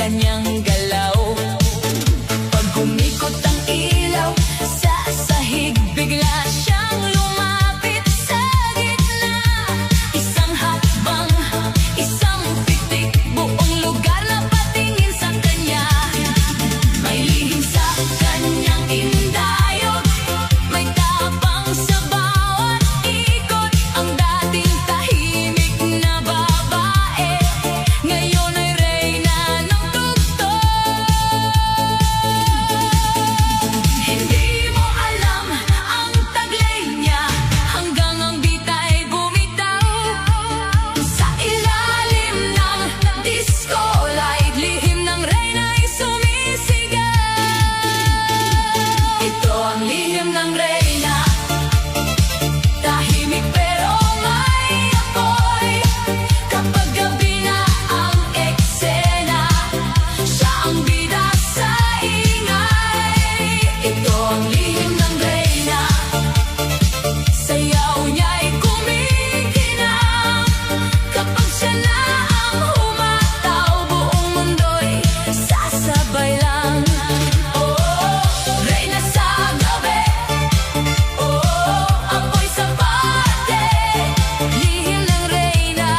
kanyang galaw. Pag umikot ang ilaw sa sahig, bigla siyang lumapit sa gitna. Isang hakbang, isang pitik, buong lugar na patingin sa kanya. May lihim sa kanyang indayog, may tapang sa bawat ikot. Ang dating tahimik na babae, ngayon ay reyna ng tugtog. Hindi mo alam ang taglay niya, hanggang ang bita'y bumitaw. Sa ilalim ng disco light, lihim ng reyna'y sumisigaw. Ito ang lihim ng reyna, tahimik pero may apoy. Kapag gabi na ang eksena, siya ang bida sa ingay. Ito ang lihim ng reyna, sayaw niya'y kumikinang. Kapag siya na ang humataw, buong mundo'y sasabay lang. Oh, reyna sa gabi, oh, apoy sa bate. Lihim ng reyna,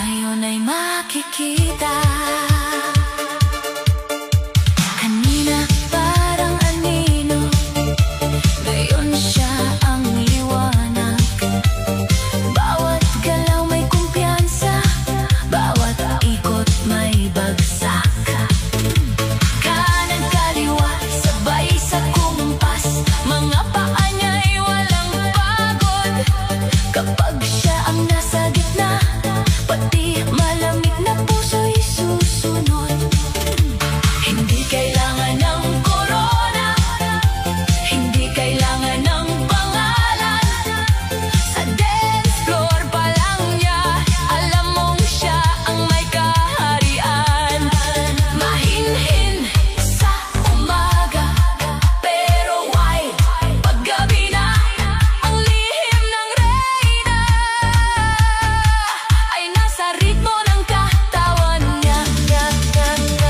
ngayon ay makikita. Kanina parang anino, ngayon siya ang liwanag. Bawat galaw may kumpiyansa, bawat ikot may bagsak. Kanan kaliwa, sabay sa kumpas, mga paa niya'y walang pagod. Kapag siya ang nasa gitna, pati malamig na puso'y susunod. Hindi kailangan ng korona, hindi kailangan ng pangalan. Sa dance floor pa lang niya, alam mong siya ang may kaharian. Mahinhin sa umaga, pero wild pag gabi na. Ang lihim ng reyna ay nasa ritmo ng katawan niya.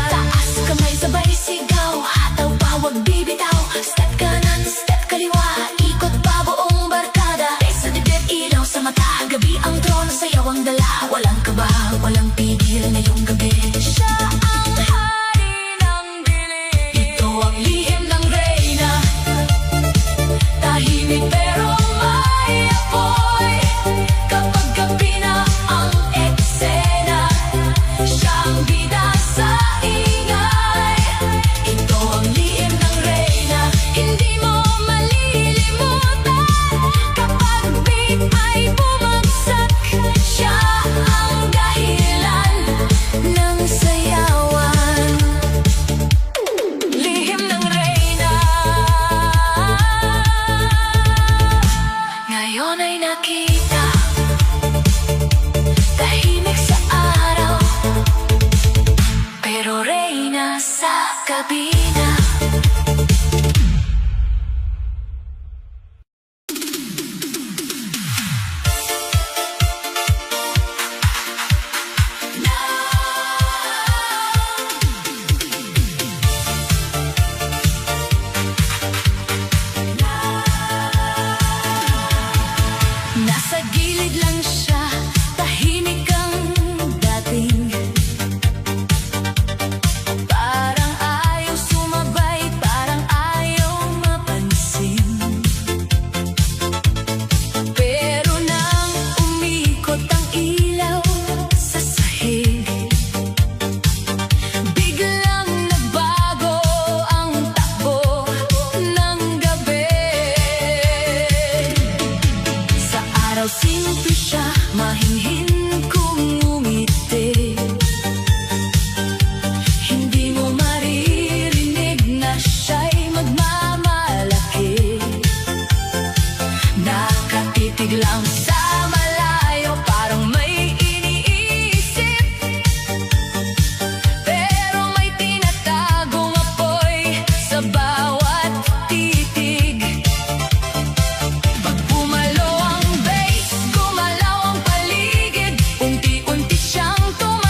Taas kamay sabay sigaw, hataw pawag bibitaw. Step kanan, step kaliwa, ikot pa buong barkada. Sa dibdib, ilaw sa mata, gabi ang trono, sayaw ang dala. Walang kaba, walang pigil ngayong gabi. Siya ang hari ng dilim. Ito ang lihim ng reyna, tahimik pero may apoy. Kapag gabi na ang eksena, siya ang bida sa ingay. Ito ang lihim ng reyna, hindi mo malilimutan. Kapag beat ay bumagsak, siya ang dahilan ng sayawan. Lihim ng reyna, ngayon ay nakita. Tahimik sa araw, pero reyna sa gabi na. Nasa gilid lang siya, tahimik ang dating. Parang ayaw sumabay, parang ayaw mapansin. Pero nang umikot ang ilaw sa sahig, biglang nagbago ang takbo ng gabi. Sa araw simple siya, mahinhin kung umiti. Hindi mo maririnig na siya'y magmamalaki. Nakatitig lang sa malayo, parang may iniisip. Pero may tinatagong apoy sa bawat titig. Pag pumalo ang bass, gumalaw ang paligid. Unti-unti siyang tumatakbo.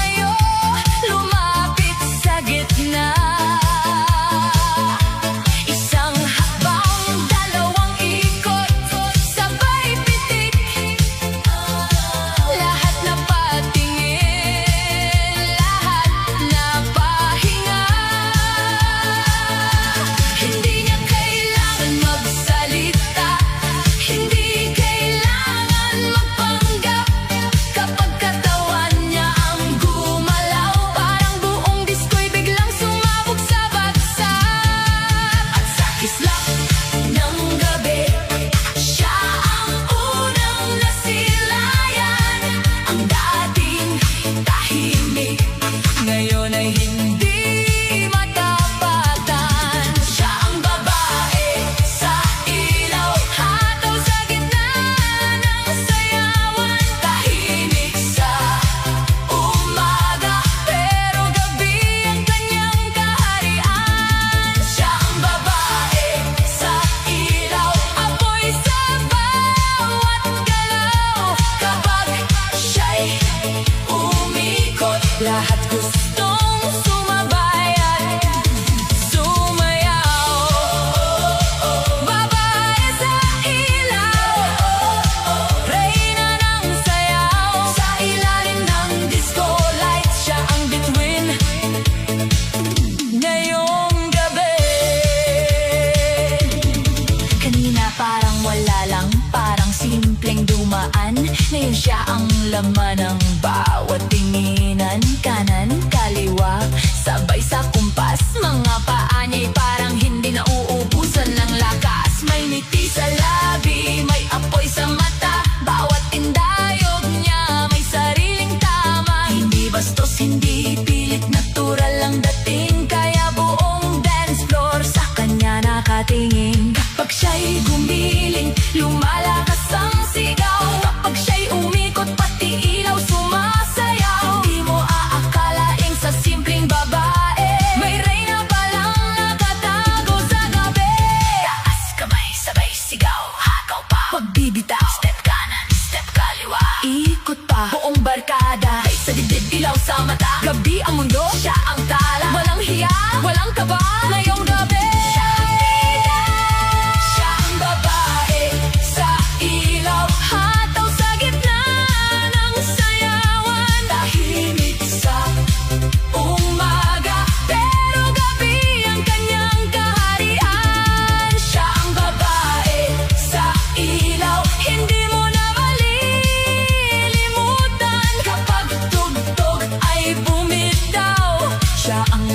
Ngayon siya ang laman ng bawat tinginan, kanan, kaliwa, sabay sa kumpas. Mga paa niya'y parang hindi nauubusan ng lakas. May ngiti sa labi, may apoy sa mata, bawat tindayog niya may sariling tama. Hindi bastos, hindi pilit, natural ang dating, kaya buong dance floor sa kanya nakatingin. Kapag siya'y gumiling, lumalakas ang sigaw. Kapag siya'y umikot, pati ilaw sumasayaw. Di mo aakalaing sa simpleng babae may reyna palang nakatago sa gabi. Taas kamay, sabay sigaw, hakaw pa, pagbibitaw. Step kanan, step kaliwa, ikot pa, buong barkada. Ay sa dibdib, ilaw sa mata, gabi ang mundo, siya ang tala. Walang hiya, walang kaba, ngayong gabi.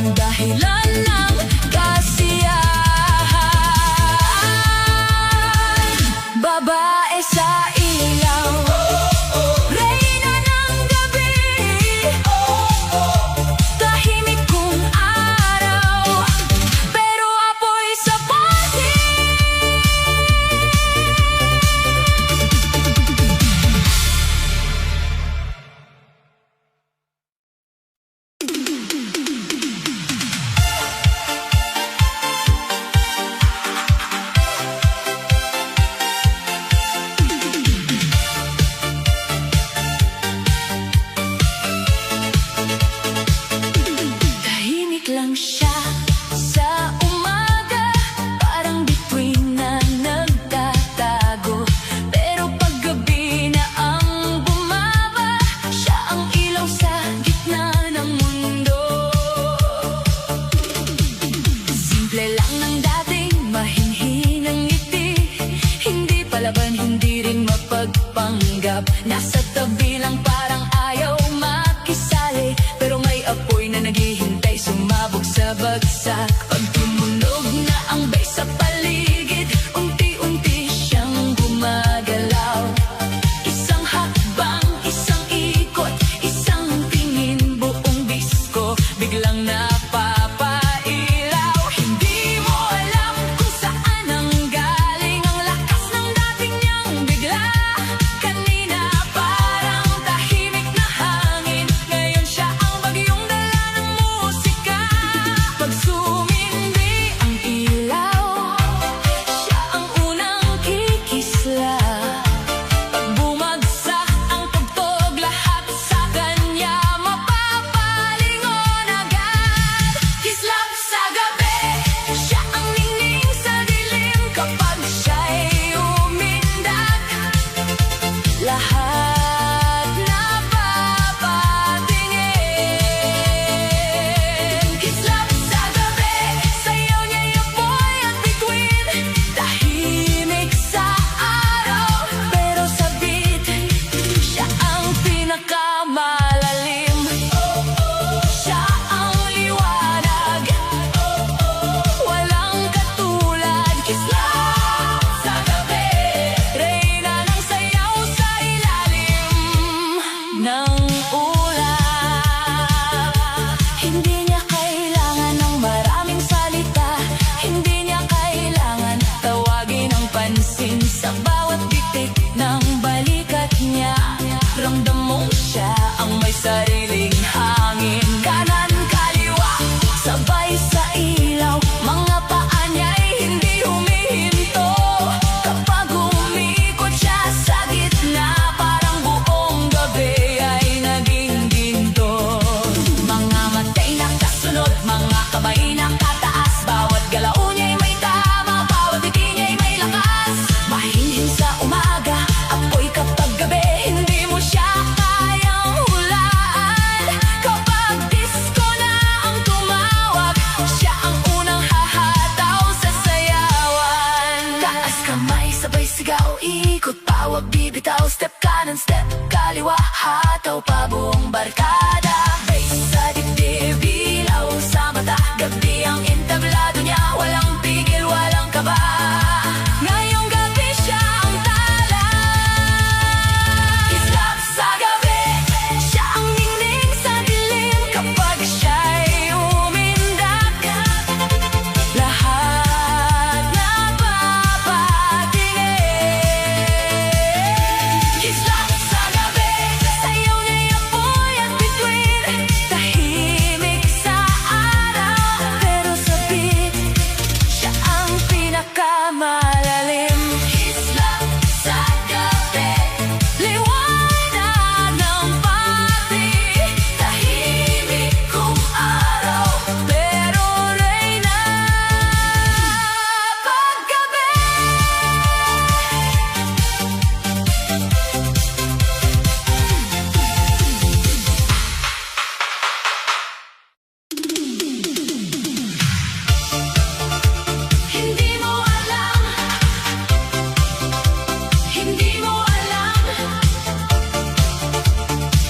Dahilan ng kasiyahan, babae sa ilaw, reyna ng gabi, tahimik kung araw, pero apoy sa party. Lang siya sa umaga, parang bituin na nagtatago. Pero paggabi na ang bumaba, siya ang ilaw sa gitna ng mundo. Simple lang ng dating, mahinhinang ngiti, hindi palaban, hindi rin mapagpanggap. Nasa tabi lang parang ayaw makisali, pero may apoy na naghihintay sumabog sa bagsak. Pag tumunog na ang bass sa paligid, unti-unti siyang gumagalaw. Isang hakbang, isang ikot, isang tingin, buong disko biglang napapailaw. Hindi mo alam kung saan ang galing ang lakas ng dating niyang bigla. Kanina parang tahimik na hangin, ngayon siya ang bagyong dala ng musika. Pag sumindi ang ilaw, siya ang unang kikisla. Pag bumagsak ang tugtog, lahat sa kanya mapapalingon agad. Kislap sa gabi, siya ang ningning sa dilim. Kapag siya'y umindak, lahat napapatingin. Kislap sa gabi, sayaw niya'y apoy at bituin, tahimik sa araw, pero sa beat, siya ang pinakamalalim. Siya ang liwanag, walang katulad. Kislap sa gabi, reyna ng sayaw sa ilalim ng ulap. Hindi niya kailangan ng maraming salita, hindi niya kailangan tawagin ang pansin. Sa bawat bitik ng balikat niya, ramdam mong siya ang may sariling hangin. Kanan, kaliwa, sabay sa ilaw, mga paa niya'y hindi humihinto. Kapag umikot siya sa gitna, parang buong gabi ay naging ginto. Mga matay nakasunod, mga kamay nakataas, bawat galaw niya'y may tama, bawat ngiti niya'y may lakas. Mahinhin sa umaga, apoy kapag gabi, hindi mo siya kaya.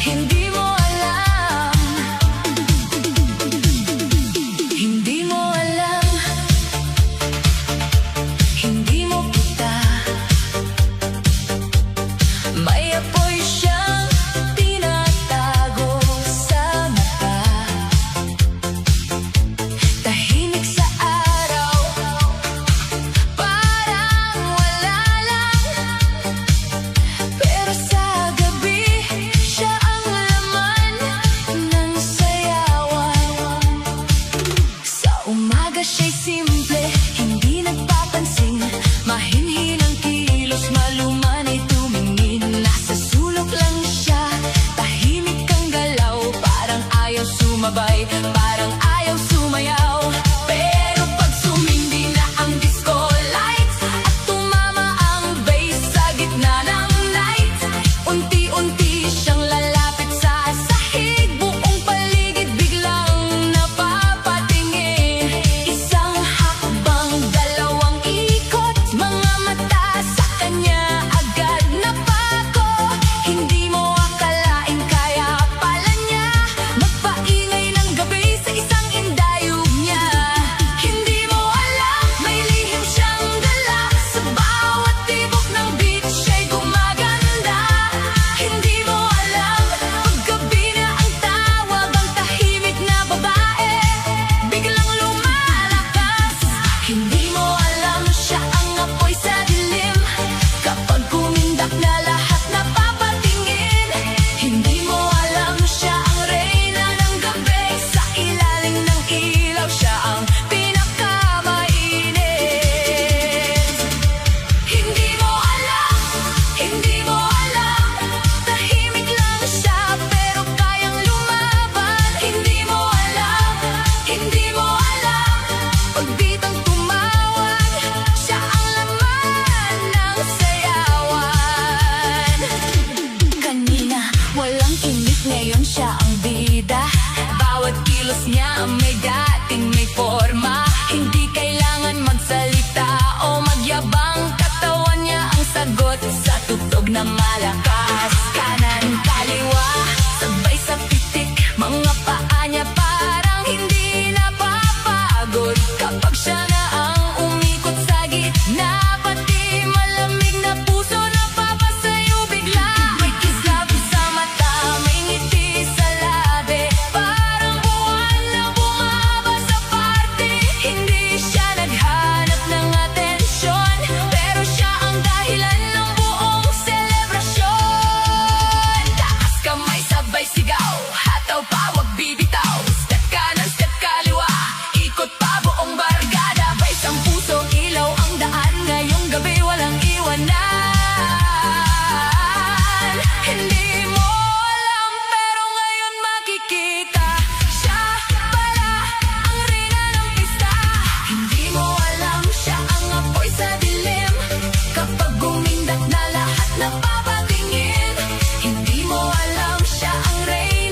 Hindi mo alam. Hindi mo alam. Hindi mo kita. May apoy siyang tinatago sa mata. Tahimik sa araw, parang wala lang. Pero sa gabi, siya ang laman ng sayawan. Sa umaga siya'y simple, hindi nagpapansin. Mahinhin ang kilos, maluman ay tumingin. Nasa sulok lang siya, tahimik ang galaw. Parang ayaw sumabay, parang ayaw sumayaw. Pero pag sumindi na ang disco lights at tumama ang bass sa gitna ng night, unti-unti siyang lalapit sa sahig. Buong paligid biglang napapatingin. Isang hakbang, dalawang ikot, mga mata sa kanya agad napako. Hindi mo akalain kaya pala niya magpaingay ng gabi sa isang indayog niya. Hindi mo alam, may lihim siyang dala. Sa bawat tibok ng beat siya'y gumaganda. Hindi mo alam, paggabi na ang tawag, ang tahimik na babae biglang lumalakas. Hindi mo alam, siya ang apoy sa dilim. Kapag kumindak na lahat napapatingin. Hindi mo alam, siya ang reyna ng gabi. Sa ilalim ng ilaw, siya ang pinakamainit. Hindi mo alam, hindi mo alam. Tahimik lang siya pero kayang lumaban. Hindi mo alam, hindi mo alam. Pag bitang tumawag, siya ang laman ng sayawan. Kanina walang init, ngayon siya ang bida. Bawat kilos niya may dating may forma. Hindi kailangan magsalita o magyabang. Katawan niya ang sagot sa tugtog na malakas. Kanan, kaliwa, sabay sa pitik. Mga paa niya parang hindi napapagod. Kapag siya na ang umikot sa gitna, pati malamig na puso napapasayo bigla. May kislap sa mata, may ngiti sa labi, parang buwan na bumaba sa party. Hindi siya naghanap ng atensyon, pero siya ang dahilan ng buong selebrasyon. Taas kamay, sabay sigaw, hataw pa, wag bibitaw. Step kanan, step kaliwa, ikot pa buong barkada. Vice ang puso, ilaw ang daan. Ngayong gabi walang iwanan. Hindi mo alam, pero ngayon makikita. Siya pala ang reyna ng pista. Hindi mo alam, siya ang apoy sa dilim. Kapag gumindak na lahat napapatingin. Hindi mo alam, siya ang reyna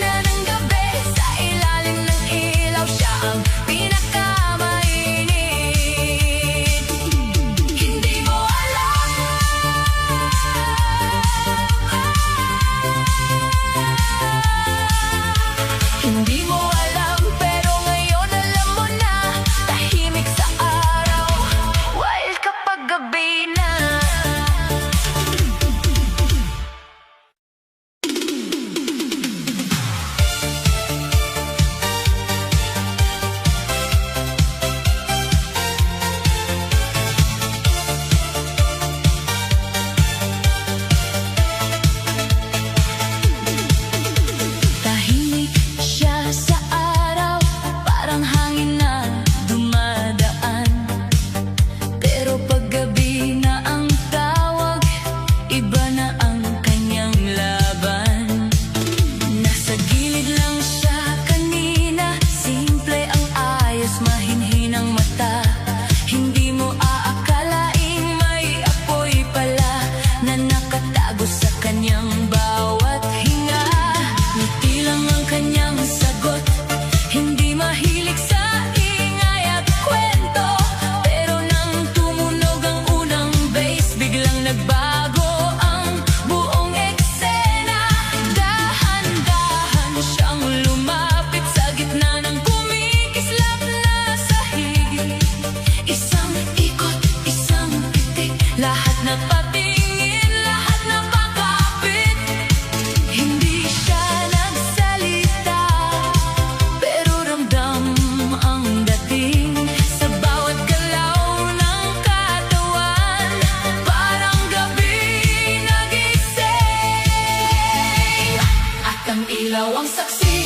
Ilaw ang saksi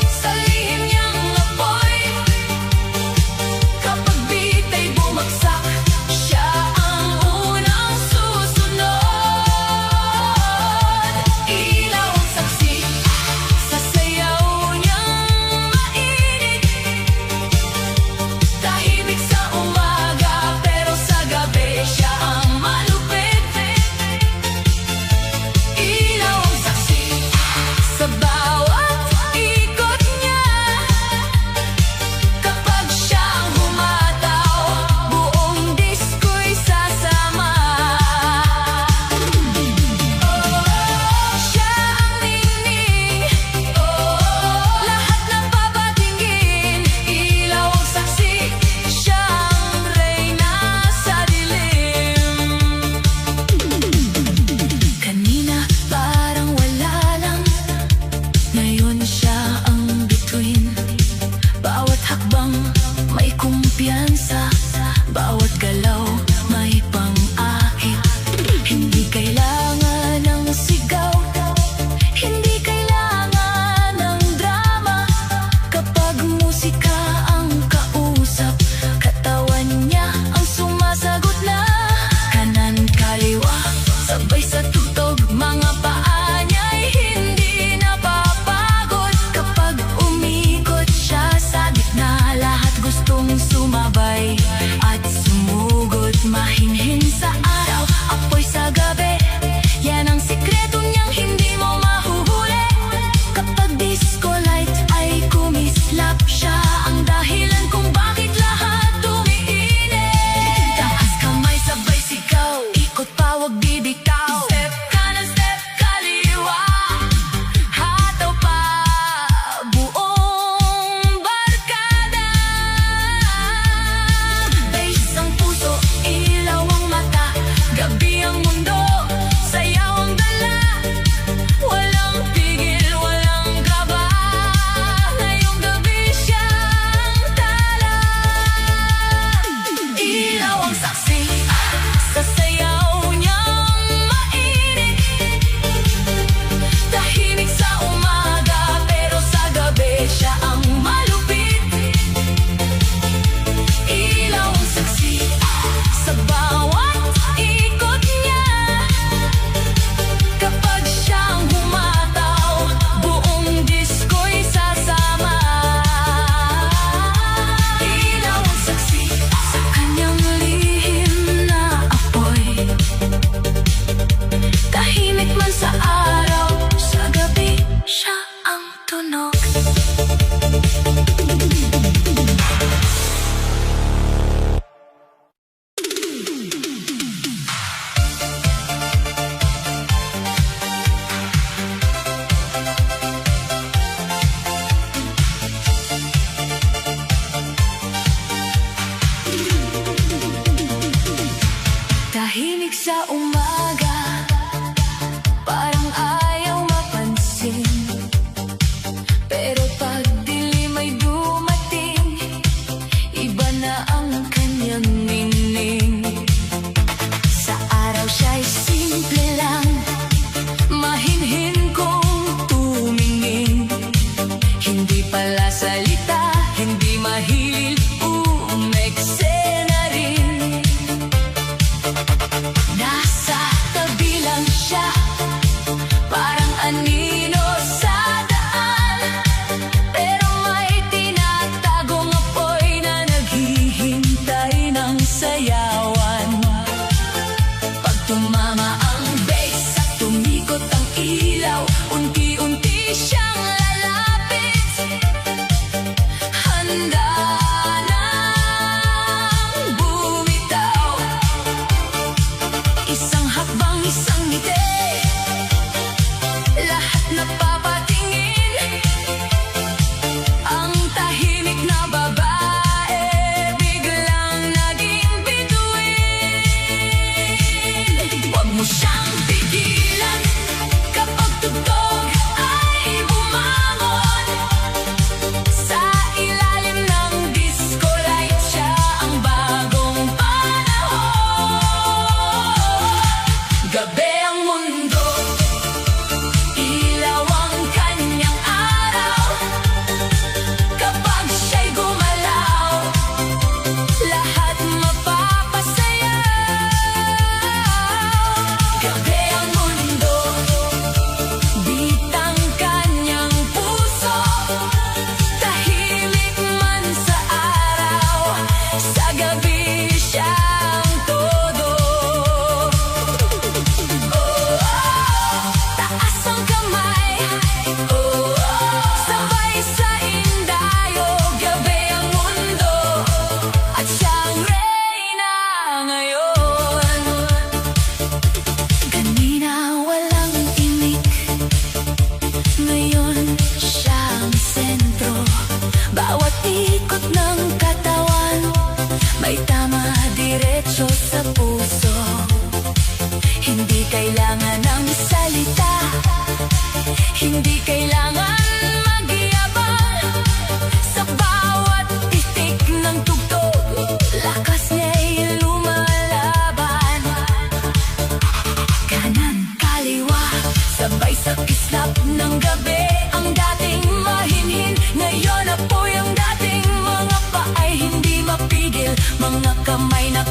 sa lihim niyang apoy. Kapag beat ay bumagsak, siya ang unang susunod. Ilaw ang saksi sa sayaw niyang mainit. Tahimik sa umaga, pero sa gabi siya ang malupit. Ilaw ang saksi sa bawat ikot niya. Kapag siya ang humataw, buong disko'y sasama. Siya ang ningning, lahat ng papatingin. Ilaw ang saksi, siya ang reyna sa dilim. Kanina parang wala lang, ngayon siya ang bituin. Bawat hakbang may kumpiyansa, bawat galaw may pang-akit. Hindi kailangan ng sigaw, hindi kailangan ng drama. Kapag musika ang kausap, katawan niya ang sumasagot na. Kanan kaliwa, sabay sa tugtog, mga paa niya'y hindi napapagod. Kapag umikot siya sa gitna, lahat gustong sumabay at sumugod. Mahinhin sa araw, apoy sa gabi, yan ang sikreto niyang hindi mo mahuhuli. Kapag disco light ay kumislap, siya ang dahilan kung bakit lahat umiinit. Taas kamay, sabay sigaw, ikot pa, wag bibitaw. Step kanan, step kaliwa, hataw pa, buong barkada. Bass ang puso, ilaw ang mata, gabi ang mundo, sayaw ang dala. Walang pigil, walang kaba, ngayong gabi siyang tala. Ilaw ang saksi sa sayaw niyang mainit. Tahimik sa umaga, pero sa gabi siya ang malupit. Ilaw ang saksi sa bawat ikot niya. Kapag siya ang humataw, buong disko'y sasama. Ilaw ang saksi sa kanyang lihim na apoy. Tahimik man sa araw, sa gabi siya ang tunog. Tahimik sa umaga, parang ayaw mapansin. Pero pag dilim ay dumating, iba na ang kanyang ningning. Sa araw siya'y simple lang, mahinhin kong tumingin. Hindi pala salita, hindi mahilig umeksena rin. Nasa tabi lang siya, parang anino sa daan. Pero may tinatagong apoy na naghihintay ng sayawan. Pag tumama ang bass at tumikot ang ilaw, unti-unti siyang lalapit. Handa nang bumitaw. Isang hakbang, isang ngiti, lahat napapatingin. Ang tahimik na babae biglang naging bituin. Huwag mo siyang pigilan, kapag tugtog ay bumangon. Sa ilalim ng disco light, siya ang bagong panahon. Gabi ang mundo, ilaw ang sa kislap ng gabi. Ang dating mahinhin, ngayon apoy ang dating mga paay hindi mapigil. Mga kamay na